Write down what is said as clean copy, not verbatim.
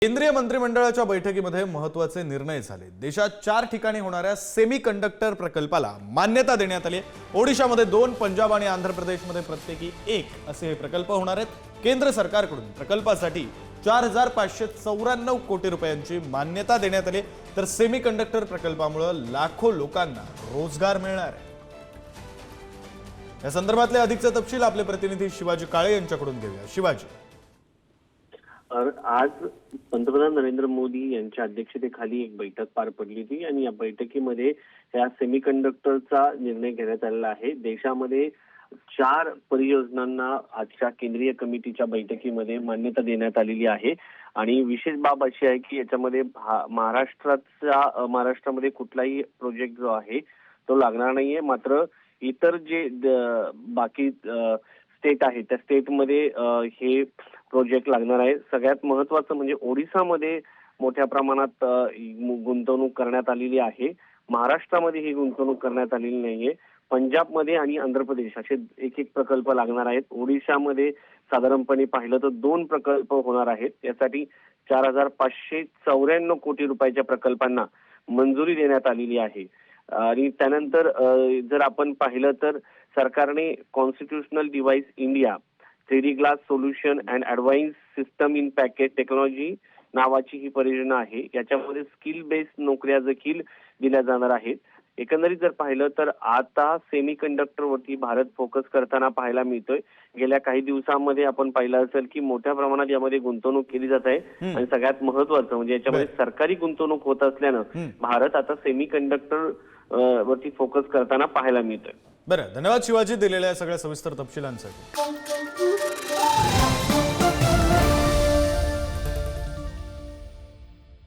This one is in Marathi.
केंद्रीय मंत्रिमंडळाच्या बैठकीमध्ये महत्त्वाचे निर्णय झाले। देशात 4 ठिकाणी होणाऱ्या सेमीकंडक्टर प्रकल्पाला मान्यता देण्यात आली। ओडिशामध्ये 2, पंजाब आणि आंध्र प्रदेशमध्ये प्रत्येकी 1 असे हे प्रकल्प होणार आहेत। केंद्र सरकारकडून प्रकल्पासाठी 4594 कोटी रुपयांची मान्यता देण्यात आली, तर सेमीकंडक्टर प्रकल्पामुळे लाखो लोकांना रोजगार मिळणार आहे। या संदर्भातले अधिकचे तपशील आपले प्रतिनिधी शिवाजी काळे यांच्याकडून घेऊया। शिवाजी, आज पंतप्रधान नरेंद्र मोदी यांच्या अध्यक्षतेखाली एक बैठक पार पडली होती आणि या बैठकीमध्ये या सेमीकंडक्टरचा निर्णय घेण्यात आलेला आहे। देशामध्ये 4 परियोजनांना आजच्या केंद्रीय कमिटीच्या बैठकीमध्ये मान्यता देण्यात आलेली आहे आणि विशेष बाब अशी आहे की याच्यामध्ये महाराष्ट्रामध्ये कुठलाही प्रोजेक्ट जो आहे तो लागणार नाहीये। मात्र इतर जे बाकी स्टेट आहे त्या स्टेटमध्ये हे प्रोजेक्ट लागणार आहे। सगळ्यात महत्त्वाचं म्हणजे ओडिशामध्ये मोठ्या प्रमाणात गुंतवणूक करण्यात आलेली आहे। महाराष्ट्रामध्ये ही गुंतवणूक करण्यात आलेली नाहीये। पंजाबमध्ये आणि आंध्र प्रदेश असे एक प्रकल्प लागणार आहेत। ओडिशामध्ये साधारणपणे पाहिलं तर 2 प्रकल्प होणार आहेत। यासाठी 4594 कोटी रुपयाच्या प्रकल्पांना मंजुरी देण्यात आलेली आहे। आणि त्यानंतर जर आपण पाहिलं तर सरकारने constitutional device India 3D glass solution and advance system in package technology नावाची ही परियोजना आहे। याच्यामध्ये स्किल बेस्ड नोकऱ्या देखील दिल्या जाणार आहेत। एकंदरीत जर पाहिलं तर आता सेमीकंडक्टरवरती भारत फोकस करताना पाहायला मिळतोय। गेल्या काही दिवसांमध्ये आपण पाहिलं असेल की मोठ्या प्रमाणात यामध्ये गुंतवणूक केली जात आहे आणि सगळ्यात महत्त्वाचं म्हणजे याच्यामध्ये सरकारी गुंतवणूक होत असल्यानं भारत आता सेमीकंडक्टर वरती फोकस करताना पाहायला मिळतोय। बरं, धन्यवाद शिवाजी दिलेल्या सगळ्या सविस्तर तपशिलांसाठी।